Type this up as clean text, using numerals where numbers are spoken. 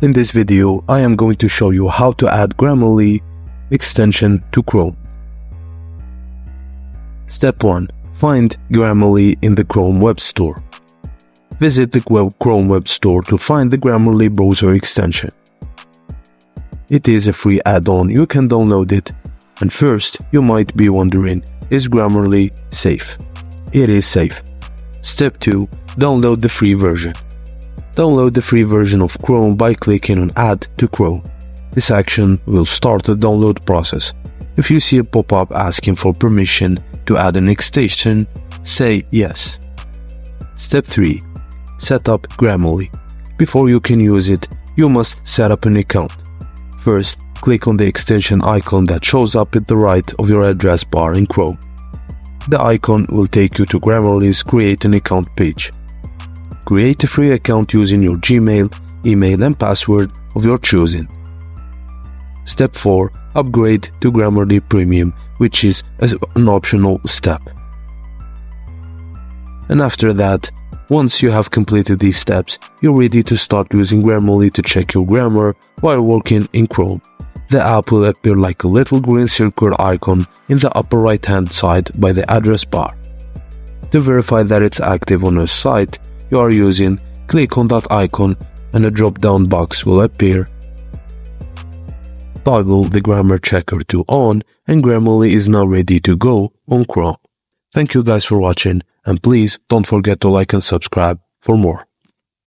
In this video, I am going to show you how to add Grammarly extension to Chrome. Step 1. Find Grammarly in the Chrome Web Store. Visit the Chrome Web Store to find the Grammarly browser extension. It is a free add-on, you can download it. And first, you might be wondering, is Grammarly safe? It is safe. Step 2. Download the free version. Download the free version of Chrome by clicking on Add to Chrome. This action will start the download process. If you see a pop-up asking for permission to add an extension, say yes. Step 3. Set up Grammarly. Before you can use it, you must set up an account. First, click on the extension icon that shows up at the right of your address bar in Chrome. The icon will take you to Grammarly's Create an Account page. Create a free account using your Gmail, email and password of your choosing. Step 4. Upgrade to Grammarly Premium, which is an optional step. And after that, once you have completed these steps, you're ready to start using Grammarly to check your grammar while working in Chrome. The app will appear like a little green circular icon in the upper right hand side by the address bar. To verify that it's active on a site you are using, click on that icon and a drop-down box will appear. Toggle the grammar checker to on and Grammarly is now ready to go on Chrome. Thank you guys for watching, and please don't forget to like and subscribe for more.